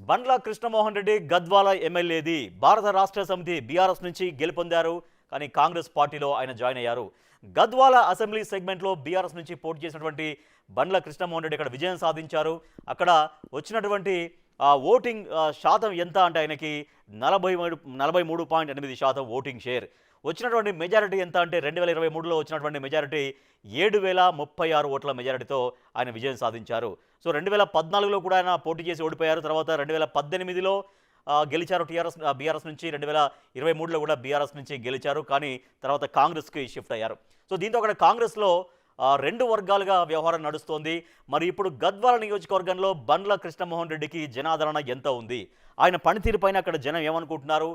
బండ్ల కృష్ణమోహన్ రెడ్డి గద్వాల ఎమ్మెల్యేది భారత రాష్ట్ర సమితి బీఆర్ఎస్ నుంచి గెలుపొందారు. కానీ కాంగ్రెస్ పార్టీలో ఆయన జాయిన్ అయ్యారు. గద్వాల అసెంబ్లీ సెగ్మెంట్లో బీఆర్ఎస్ నుంచి పోటీ చేసినటువంటి బండ్ల కృష్ణమోహన్ రెడ్డి ఇక్కడ విజయం సాధించారు. అక్కడ వచ్చినటువంటి ఓటింగ్ శాతం ఎంత అంటే ఆయనకి 43.8% ఓటింగ్ షేర్. వచ్చినటువంటి మెజారిటీ ఎంత అంటే 2023లో వచ్చినటువంటి మెజారిటీ 7,036 ఓట్ల మెజారిటీతో ఆయన విజయం సాధించారు. సో 2014లో కూడా ఆయన పోటీ చేసి ఓడిపోయారు. తర్వాత 2018లో గెలిచారు బీఆర్ఎస్ నుంచి. 2023లో కూడా బీఆర్ఎస్ నుంచి గెలిచారు. కానీ తర్వాత కాంగ్రెస్కి షిఫ్ట్ అయ్యారు. సో దీంతో అక్కడ కాంగ్రెస్లో రెండు వర్గాలుగా వ్యవహారం నడుస్తోంది. మరి ఇప్పుడు గద్వాల నియోజకవర్గంలో బండ్ల కృష్ణమోహన్ రెడ్డికి జనాదరణ ఎంత ఉంది, ఆయన పనితీరు పైన అక్కడ జనం ఏమనుకుంటున్నారు,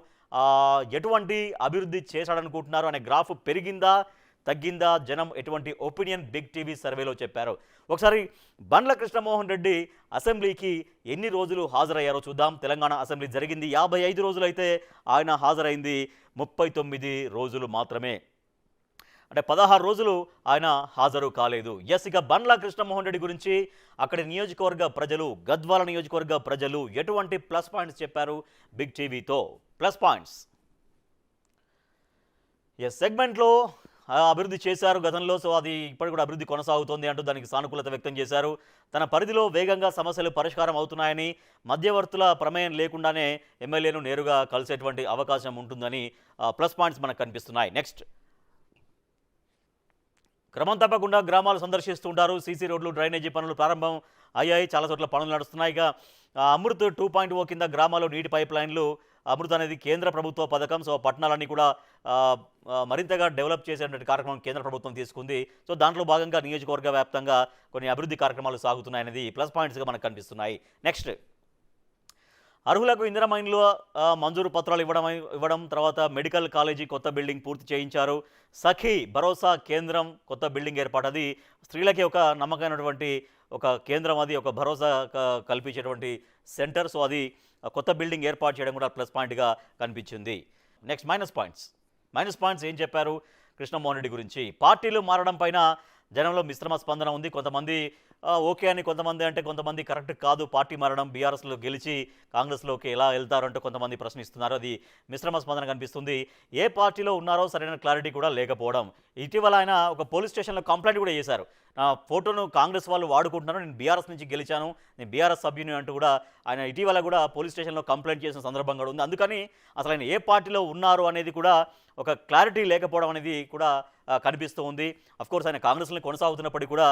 ఎటువంటి అభివృద్ధి చేశాడనుకుంటున్నారు అనే గ్రాఫ్ పెరిగిందా తగ్గిందా, జనం ఎటువంటి ఒపీనియన్ బిగ్ టీవీ సర్వేలో చెప్పారు. ఒకసారి బండ్ల కృష్ణమోహన్ రెడ్డి అసెంబ్లీకి ఎన్ని రోజులు హాజరయ్యారో చూద్దాం. తెలంగాణ అసెంబ్లీ జరిగింది 55 రోజులు అయితే ఆయన హాజరైంది 39 రోజులు మాత్రమే. అంటే 16 రోజులు ఆయన హాజరు కాలేదు. ఇక బండ్ల కృష్ణమోహన్ రెడ్డి గురించి అక్కడి నియోజకవర్గ ప్రజలు, గద్వాల నియోజకవర్గ ప్రజలు ఎటువంటి ప్లస్ పాయింట్స్ చెప్పారు బిగ్ టీవీతో. ప్లస్ పాయింట్స్ సెగ్మెంట్లో అభివృద్ధి చేశారు గతంలో. సో అది ఇప్పటికి కూడా అభివృద్ధి కొనసాగుతోంది అంటూ దానికి సానుకూలత వ్యక్తం చేశారు. తన పరిధిలో వేగంగా సమస్యలు పరిష్కారం అవుతున్నాయని, మధ్యవర్తుల ప్రమేయం లేకుండానే ఎమ్మెల్యేను నేరుగా కలిసేటువంటి అవకాశం ఉంటుందని ప్లస్ పాయింట్స్ మనకు కనిపిస్తున్నాయి. నెక్స్ట్, క్రమం తప్పకుండా గ్రామాలు సందర్శిస్తుంటారు. సీసీ రోడ్లు, డ్రైనేజీ పనులు ప్రారంభం అయ్యాయి. చాలా చోట్ల పనులు నడుస్తున్నాయి. ఇక అమృత్ 2.0 కింద గ్రామాల్లో నీటి పైప్ లైన్లు. అమృత్ అనేది కేంద్ర ప్రభుత్వ పథకం. సో పట్టణాలన్నీ కూడా మరింతగా డెవలప్ చేసేటువంటి కార్యక్రమం కేంద్ర ప్రభుత్వం తీసుకుంది. సో దాంట్లో భాగంగా నియోజకవర్గ వ్యాప్తంగా కొన్ని అభివృద్ధి కార్యక్రమాలు సాగుతున్నాయనేది ప్లస్ పాయింట్స్గా మనకు కనిపిస్తున్నాయి. నెక్స్ట్, అర్హులకు ఇందిరమ్మ ఇండ్లు మంజూరు పత్రాలు ఇవ్వడం, తర్వాత మెడికల్ కాలేజీ కొత్త బిల్డింగ్ పూర్తి చేయించారు. సఖీ భరోసా కేంద్రం కొత్త బిల్డింగ్ ఏర్పాటు. అది స్త్రీలకి ఒక నమ్మకమైనటువంటి ఒక కేంద్రం, అది ఒక భరోసా కల్పించేటువంటి సెంటర్. సో అది కొత్త బిల్డింగ్ ఏర్పాటు చేయడం కూడా ప్లస్ పాయింట్గా కనిపించింది. నెక్స్ట్, మైనస్ పాయింట్స్ ఏం చెప్పారు కృష్ణమోహన్ రెడ్డి గురించి. పార్టీలు మారడం పైన జనంలో మిశ్రమ స్పందన ఉంది. కొంతమంది ఓకే అని, కొంతమంది కరెక్ట్ కాదు పార్టీ మారడం, బీఆర్ఎస్లో గెలిచి కాంగ్రెస్లోకి ఎలా వెళ్తారు అంటూ కొంతమంది ప్రశ్నిస్తున్నారు. అది మిశ్రమ స్పందన కనిపిస్తుంది. ఏ పార్టీలో ఉన్నారో సరైన క్లారిటీ కూడా లేకపోవడం. ఇటీవల ఆయన ఒక పోలీస్ స్టేషన్లో కంప్లైంట్ కూడా చేశారు. నా ఫోటోను కాంగ్రెస్ వాళ్ళు వాడుకుంటున్నారు, నేను బీఆర్ఎస్ నుంచి గెలిచాను, నేను బీఆర్ఎస్ సభ్యుని అంటూ కూడా ఆయన ఇటీవల కూడా పోలీస్ స్టేషన్లో కంప్లైంట్ చేసిన సందర్భం కూడా ఉంది. అందుకని అసలు ఆయన ఏ పార్టీలో ఉన్నారు అనేది కూడా ఒక క్లారిటీ లేకపోవడం అనేది కూడా కనిపిస్తూ ఉంది. అఫ్కోర్స్ ఆయన కాంగ్రెస్లో కొనసాగుతున్నప్పటికీ కూడా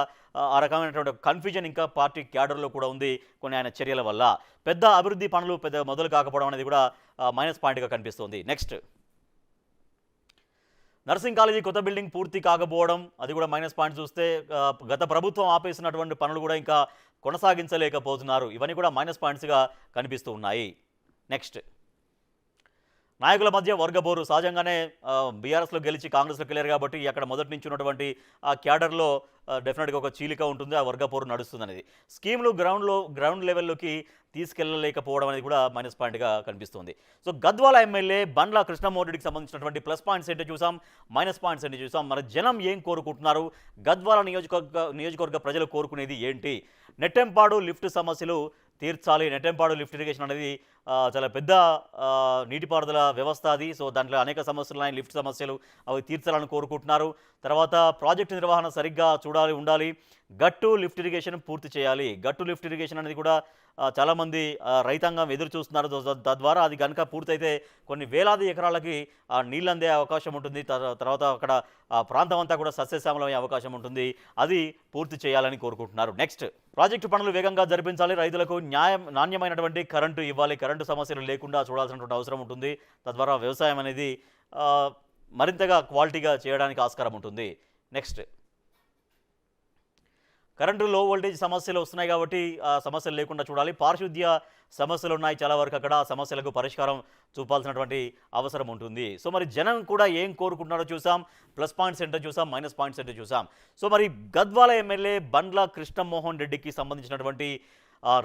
ఆ రకమైనటువంటి కన్ఫ్యూజన్ ఇంకా పార్టీ క్యాడర్లో కూడా ఉంది కొన్ని ఆయన చర్యల వల్ల. పెద్ద అభివృద్ధి పనులు మొదలు కాకపోవడం అనేది కూడా మైనస్ పాయింట్గా కనిపిస్తుంది. నెక్స్ట్, నర్సింగ్ కాలేజీ కొత్త బిల్డింగ్ పూర్తి కాకపోవడం, అది కూడా మైనస్ పాయింట్ చూస్తే. గత ప్రభుత్వం ఆపేసినటువంటి పనులు కూడా ఇంకా కొనసాగించలేకపోతున్నారు. ఇవన్నీ కూడా మైనస్ పాయింట్స్గా కనిపిస్తూ ఉన్నాయి. నెక్స్ట్, నాయకుల మధ్య వర్గపోరు. సహజంగానే బీఆర్ఎస్లో గెలిచి కాంగ్రెస్లోకి వెళ్ళారు కాబట్టి అక్కడ మొదటి నుంచి ఉన్నటువంటి ఆ క్యాడర్లో డెఫినెట్గా ఒక చీలిక ఉంటుంది, ఆ వర్గపోరు నడుస్తుంది అనేది. స్కీమ్లు గ్రౌండ్ లెవెల్లోకి తీసుకెళ్ళలేకపోవడం అనేది కూడా మైనస్ పాయింట్గా కనిపిస్తుంది. సో గద్వాల ఎమ్మెల్యే బండ్ల కృష్ణమోహన్ రెడ్డికి సంబంధించినటువంటి ప్లస్ పాయింట్స్ ఏంటో చూసాం, మైనస్ పాయింట్స్ ఏంటో చూసాం. మరి జనం ఏం కోరుకుంటున్నారు, గద్వాల నియోజకవర్గ ప్రజలు కోరుకునేది ఏంటి. నెట్టెంపాడు లిఫ్ట్ సమస్యలు తీర్చాలి. నెట్టెంపాడు లిఫ్ట్ ఇరిగేషన్ అనేది చాలా పెద్ద నీటిపారుదల వ్యవస్థ అది. సో దాంట్లో అనేక సమస్యలు ఉన్నాయి, లిఫ్ట్ సమస్యలు, అవి తీర్చాలని కోరుకుంటున్నారు. తర్వాత ప్రాజెక్టు నిర్వహణ సరిగ్గా ఉండాలి. గట్టు లిఫ్ట్ ఇరిగేషన్ పూర్తి చేయాలి. గట్టు లిఫ్ట్ ఇరిగేషన్ అనేది కూడా చాలామంది రైతాంగం ఎదురు చూస్తున్నారు. తద్వారా అది కనుక పూర్తయితే కొన్ని వేలాది ఎకరాలకి నీళ్ళు అందే అవకాశం ఉంటుంది. తర్వాత అక్కడ ప్రాంతం అంతా కూడా సస్యశ్యామలమయ్యే అవకాశం ఉంటుంది. అది పూర్తి చేయాలని కోరుకుంటున్నారు. నెక్స్ట్, ప్రాజెక్టు పనులు వేగంగా జరిపించాలి. రైతులకు నాణ్యమైనటువంటి కరెంటు ఇవ్వాలి. కరెంటు సమస్యలు లేకుండా చూడాల్సినటువంటి అవసరం ఉంటుంది. తద్వారా వ్యవసాయం అనేది మరింతగా క్వాలిటీగా చేయడానికి ఆస్కారం ఉంటుంది. నెక్స్ట్, కరెంటు లో వోల్టేజ్ సమస్యలు వస్తున్నాయి కాబట్టి ఆ సమస్యలు లేకుండా చూడాలి. పారిశుద్ధ్య సమస్యలు ఉన్నాయి చాలా వరకు, అక్కడ ఆ సమస్యలకు పరిష్కారం చూపాల్సినటువంటి అవసరం ఉంటుంది. సో మరి జనం కూడా ఏం కోరుకుంటున్నారో చూసాం, ప్లస్ పాయింట్స్ ఏంటో చూసాం, మైనస్ పాయింట్స్ ఏంటో చూసాం. సో మరి గద్వాల ఎమ్మెల్యే బండ్ల కృష్ణమోహన్ రెడ్డికి సంబంధించినటువంటి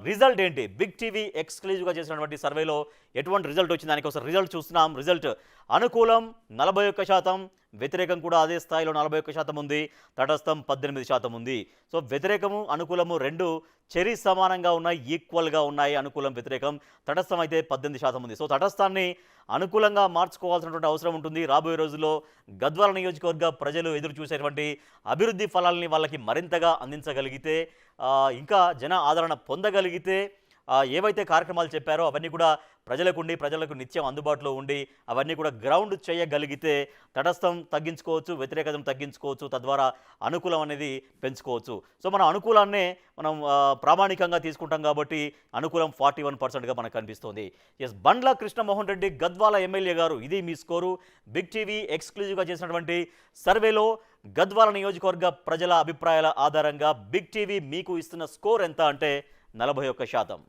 రిజల్ట్ ఏంటి, బిగ్ టీవీ ఎక్స్క్లూజివ్గా చేసినటువంటి సర్వేలో ఎటువంటి రిజల్ట్ వచ్చింది, దానికి ఒకసారి రిజల్ట్ చూస్తున్నాం. రిజల్ట్ అనుకూలం 41%, వ్యతిరేకం కూడా అదే స్థాయిలో 41% ఉంది, తటస్థం 18% ఉంది. సో వ్యతిరేకము అనుకూలము రెండు చెరి సమానంగా ఉన్నాయి, ఈక్వల్గా ఉన్నాయి. అనుకూలం వ్యతిరేకం, తటస్థం అయితే 18% ఉంది. సో తటస్థాన్ని అనుకూలంగా మార్చుకోవాల్సినటువంటి అవసరం ఉంటుంది. రాబోయే రోజుల్లో గద్వాల నియోజకవర్గ ప్రజలు ఎదురు చూసేటువంటి అభివృద్ధి ఫలాల్ని వాళ్ళకి మరింతగా అందించగలిగితే, ఇంకా జన ఆదరణ పొందగలిగితే, ఏవైతే కార్యక్రమాలు చెప్పారో అవన్నీ కూడా ప్రజలకు నిత్యం అందుబాటులో ఉండి అవన్నీ కూడా గ్రౌండ్ చేయగలిగితే తటస్థం తగ్గించుకోవచ్చు, వ్యతిరేకతను తగ్గించుకోవచ్చు, తద్వారా అనుకూలం అనేది పెంచుకోవచ్చు. సో మన అనుకూలాన్నే మనం ప్రామాణికంగా తీసుకుంటాం కాబట్టి అనుకూలం 41%గా మనకు కనిపిస్తుంది. ఎస్, బండ్ల కృష్ణమోహన్ రెడ్డి గద్వాల ఎమ్మెల్యే గారు, ఇది మీ స్కోరు. బిగ్ టీవీ ఎక్స్క్లూజివ్గా చేసినటువంటి సర్వేలో గద్వాల నియోజకవర్గ ప్రజల అభిప్రాయాల ఆధారంగా బిగ్ టీవీ మీకు ఇస్తున్న స్కోర్ ఎంత అంటే 41%.